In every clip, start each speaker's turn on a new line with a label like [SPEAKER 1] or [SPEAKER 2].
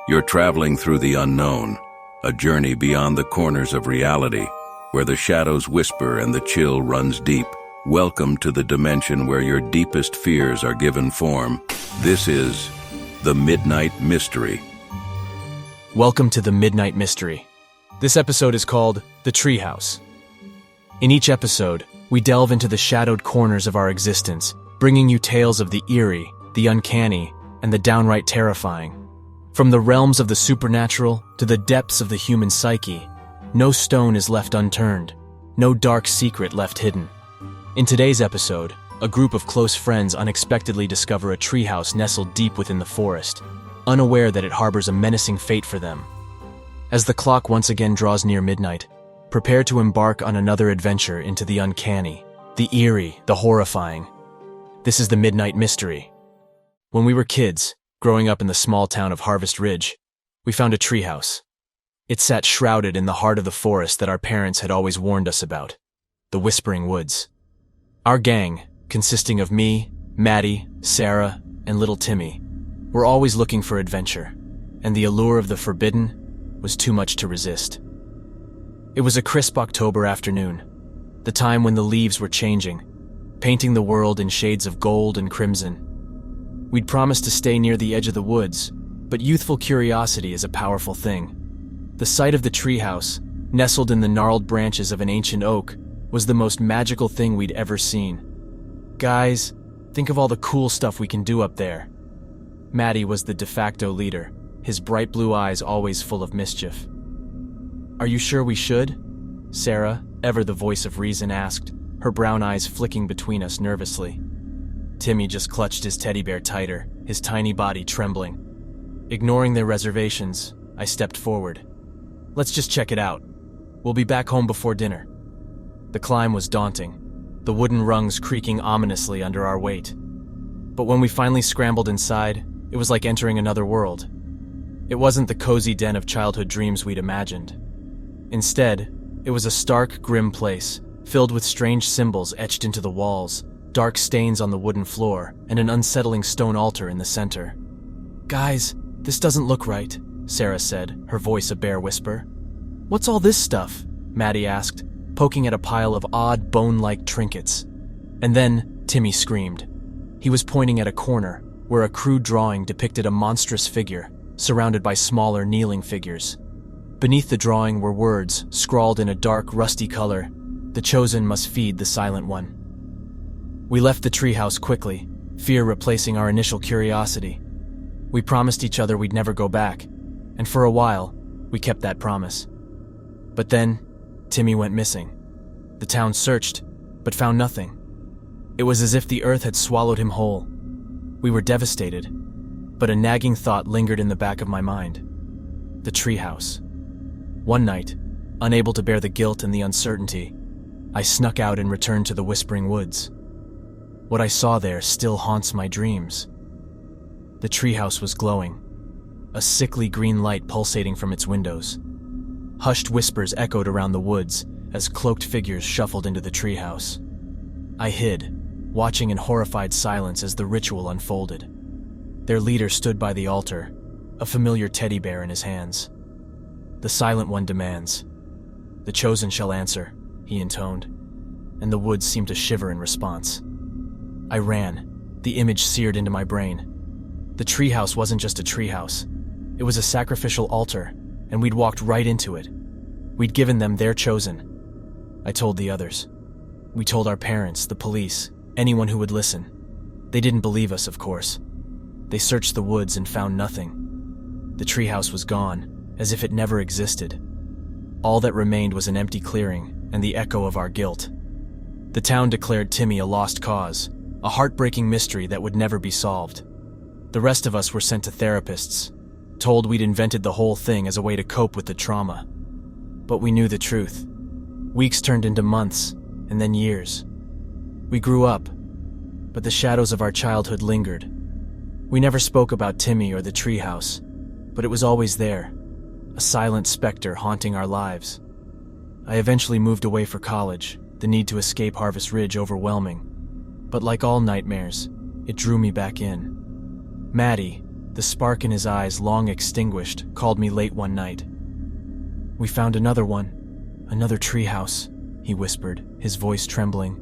[SPEAKER 1] You're traveling through the unknown, a journey beyond the corners of reality, where the shadows whisper and the chill runs deep. Welcome to the dimension where your deepest fears are given form. This is The Midnight Mystery.
[SPEAKER 2] Welcome to The Midnight Mystery. This episode is called The Treehouse. In each episode, we delve into the shadowed corners of our existence, bringing you tales of the eerie, the uncanny, and the downright terrifying. From the realms of the supernatural to the depths of the human psyche, no stone is left unturned, no dark secret left hidden. In today's episode, a group of close friends unexpectedly discover a treehouse nestled deep within the forest, unaware that it harbors a menacing fate for them. As the clock once again draws near midnight, prepare to embark on another adventure into the uncanny, the eerie, the horrifying. This is The Midnight Mystery. When we were kids, growing up in the small town of Harvest Ridge, we found a treehouse. It sat shrouded in the heart of the forest that our parents had always warned us about, the Whispering Woods. Our gang, consisting of me, Maddie, Sarah, and little Timmy, were always looking for adventure, and the allure of the forbidden was too much to resist. It was a crisp October afternoon, the time when the leaves were changing, painting the world in shades of gold and crimson. We'd promised to stay near the edge of the woods, but youthful curiosity is a powerful thing. The sight of the treehouse, nestled in the gnarled branches of an ancient oak, was the most magical thing we'd ever seen. Guys, think of all the cool stuff we can do up there. Maddie was the de facto leader, his bright blue eyes always full of mischief. Are you sure we should? Sarah, ever the voice of reason, asked, her brown eyes flicking between us nervously. Timmy just clutched his teddy bear tighter, his tiny body trembling. Ignoring their reservations, I stepped forward. Let's just check it out. We'll be back home before dinner. The climb was daunting, the wooden rungs creaking ominously under our weight. But when we finally scrambled inside, it was like entering another world. It wasn't the cozy den of childhood dreams we'd imagined. Instead, it was a stark, grim place, filled with strange symbols etched into the walls, dark stains on the wooden floor, and an unsettling stone altar in the center. Guys, this doesn't look right, Sarah said, her voice a bare whisper. What's all this stuff? Maddie asked, poking at a pile of odd, bone-like trinkets. And then Timmy screamed. He was pointing at a corner, where a crude drawing depicted a monstrous figure, surrounded by smaller, kneeling figures. Beneath the drawing were words, scrawled in a dark, rusty color, "The chosen must feed the silent one." We left the treehouse quickly, fear replacing our initial curiosity. We promised each other we'd never go back, and for a while, we kept that promise. But then, Timmy went missing. The town searched, but found nothing. It was as if the earth had swallowed him whole. We were devastated, but a nagging thought lingered in the back of my mind. The treehouse. One night, unable to bear the guilt and the uncertainty, I snuck out and returned to the Whispering Woods. What I saw there still haunts my dreams. The treehouse was glowing, a sickly green light pulsating from its windows. Hushed whispers echoed around the woods as cloaked figures shuffled into the treehouse. I hid, watching in horrified silence as the ritual unfolded. Their leader stood by the altar, a familiar teddy bear in his hands. "The Silent One demands. The chosen shall answer," he intoned, and the woods seemed to shiver in response. I ran, the image seared into my brain. The treehouse wasn't just a treehouse. It was a sacrificial altar, and we'd walked right into it. We'd given them their chosen. I told the others. We told our parents, the police, anyone who would listen. They didn't believe us, of course. They searched the woods and found nothing. The treehouse was gone, as if it never existed. All that remained was an empty clearing and the echo of our guilt. The town declared Timmy a lost cause, a heartbreaking mystery that would never be solved. The rest of us were sent to therapists, told we'd invented the whole thing as a way to cope with the trauma. But we knew the truth. Weeks turned into months, and then years. We grew up, but the shadows of our childhood lingered. We never spoke about Timmy or the treehouse, but it was always there, a silent specter haunting our lives. I eventually moved away for college, the need to escape Harvest Ridge overwhelming. But like all nightmares, it drew me back in. Maddie, The spark in his eyes, long extinguished, called me late one night. "We found another one, another treehouse," he whispered, his voice trembling.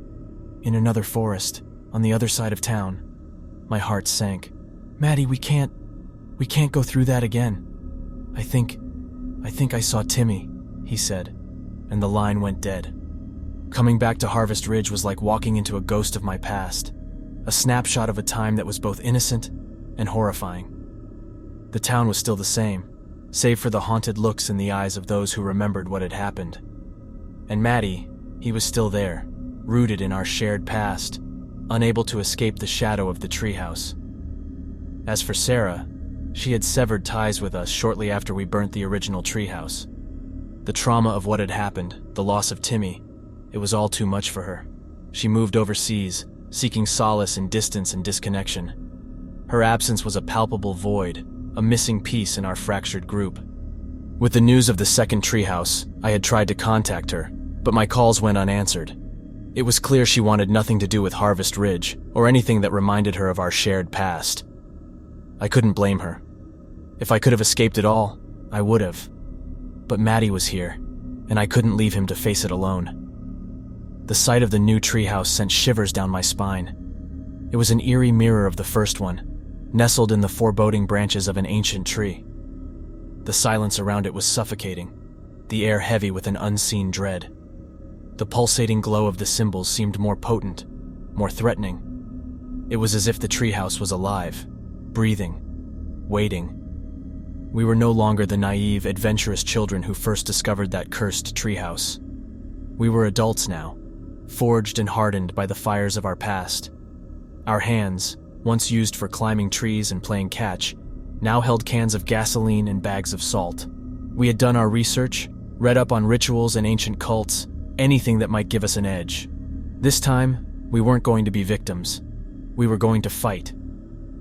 [SPEAKER 2] "In another forest, on the other side of town." My heart sank. "Maddie, we can't go through that again. I think I saw Timmy," he said, and the line went dead. Coming back to Harvest Ridge was like walking into a ghost of my past, a snapshot of a time that was both innocent and horrifying. The town was still the same, save for the haunted looks in the eyes of those who remembered what had happened. And Maddie, he was still there, rooted in our shared past, unable to escape the shadow of the treehouse. As for Sarah, she had severed ties with us shortly after we burnt the original treehouse. The trauma of what had happened, the loss of Timmy, it was all too much for her. She moved overseas, seeking solace in distance and disconnection. Her absence was a palpable void, a missing piece in our fractured group. With the news of the second treehouse, I had tried to contact her, but my calls went unanswered. It was clear she wanted nothing to do with Harvest Ridge, or anything that reminded her of our shared past. I couldn't blame her. If I could have escaped it all, I would have. But Maddie was here, and I couldn't leave him to face it alone. The sight of the new treehouse sent shivers down my spine. It was an eerie mirror of the first one, nestled in the foreboding branches of an ancient tree. The silence around it was suffocating, the air heavy with an unseen dread. The pulsating glow of the symbols seemed more potent, more threatening. It was as if the treehouse was alive, breathing, waiting. We were no longer the naive, adventurous children who first discovered that cursed treehouse. We were adults now, forged and hardened by the fires of our past. Our hands, once used for climbing trees and playing catch, now held cans of gasoline and bags of salt. We had done our research, read up on rituals and ancient cults, anything that might give us an edge. This time, we weren't going to be victims. We were going to fight.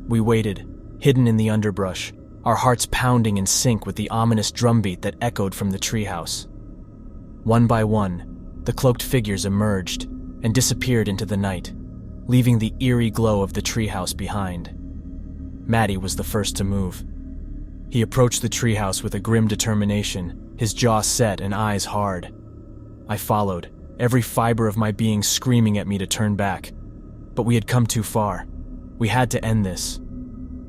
[SPEAKER 2] We waited, hidden in the underbrush, our hearts pounding in sync with the ominous drumbeat that echoed from the treehouse. One by one, the cloaked figures emerged and disappeared into the night, leaving the eerie glow of the treehouse behind. Maddie was the first to move. He approached the treehouse with a grim determination, his jaw set and eyes hard. I followed, every fiber of my being screaming at me to turn back. But we had come too far. We had to end this.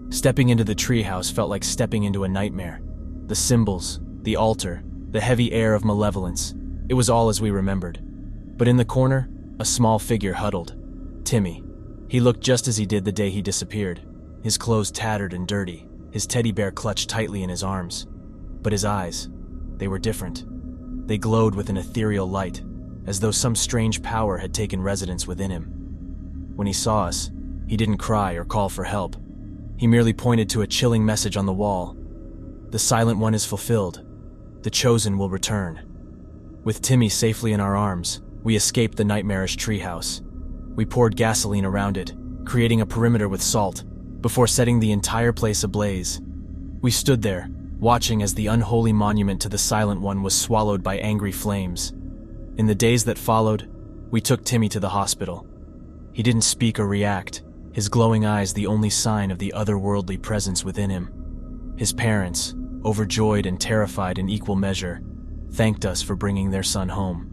[SPEAKER 2] Stepping into the treehouse felt like stepping into a nightmare. The symbols, the altar, the heavy air of malevolence. It was all as we remembered. But in the corner, a small figure huddled. Timmy. He looked just as he did the day he disappeared. His clothes tattered and dirty, his teddy bear clutched tightly in his arms. But his eyes, they were different. They glowed with an ethereal light, as though some strange power had taken residence within him. When he saw us, he didn't cry or call for help. He merely pointed to a chilling message on the wall. "The Silent One is fulfilled. The Chosen will return." With Timmy safely in our arms, we escaped the nightmarish treehouse. We poured gasoline around it, creating a perimeter with salt, before setting the entire place ablaze. We stood there, watching as the unholy monument to the Silent One was swallowed by angry flames. In the days that followed, we took Timmy to the hospital. He didn't speak or react, his glowing eyes the only sign of the otherworldly presence within him. His parents, overjoyed and terrified in equal measure, thanked us for bringing their son home.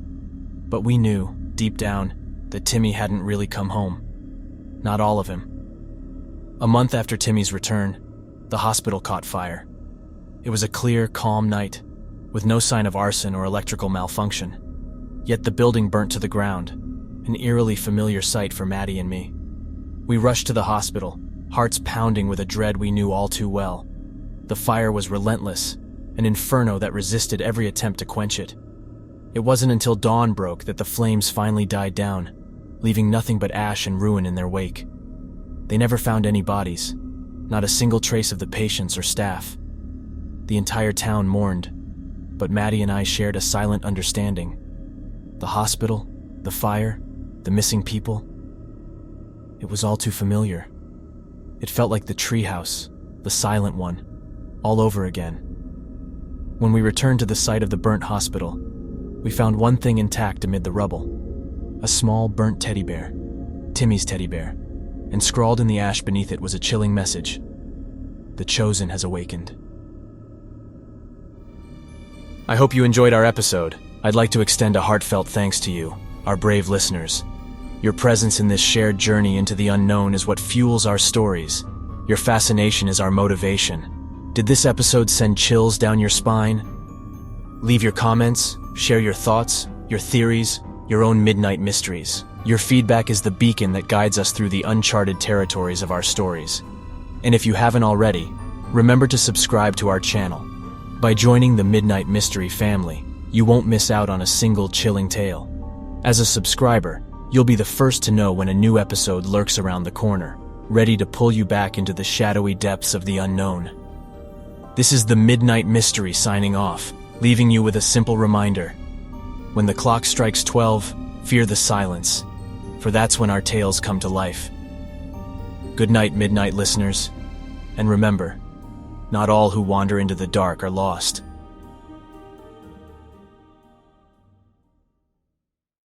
[SPEAKER 2] But we knew, deep down, that Timmy hadn't really come home. Not all of him. A month after Timmy's return, the hospital caught fire. It was a clear, calm night, with no sign of arson or electrical malfunction. Yet the building burnt to the ground, an eerily familiar sight for Maddie and me. We rushed to the hospital, hearts pounding with a dread we knew all too well. The fire was relentless, an inferno that resisted every attempt to quench it. It wasn't until dawn broke that the flames finally died down, leaving nothing but ash and ruin in their wake. They never found any bodies, not a single trace of the patients or staff. The entire town mourned, but Maddie and I shared a silent understanding. The hospital, the fire, the missing people. It was all too familiar. It felt like the treehouse, the Silent One, all over again. When we returned to the site of the burnt hospital, we found one thing intact amid the rubble. A small burnt teddy bear, Timmy's teddy bear, and scrawled in the ash beneath it was a chilling message. the chosen has awakened. I hope you enjoyed our episode. I'd like to extend a heartfelt thanks to you, our brave listeners. Your presence in this shared journey into the unknown is what fuels our stories. Your fascination is our motivation. Did this episode send chills down your spine? Leave your comments, share your thoughts, your theories, your own midnight mysteries. Your feedback is the beacon that guides us through the uncharted territories of our stories. And if you haven't already, remember to subscribe to our channel. By joining the Midnight Mystery family, you won't miss out on a single chilling tale. As a subscriber, you'll be the first to know when a new episode lurks around the corner, ready to pull you back into the shadowy depths of the unknown. This is the Midnight Mystery signing off, leaving you with a simple reminder. When the clock strikes 12, fear the silence, for that's when our tales come to life. Good night, Midnight listeners, and remember, not all who wander into the dark are lost.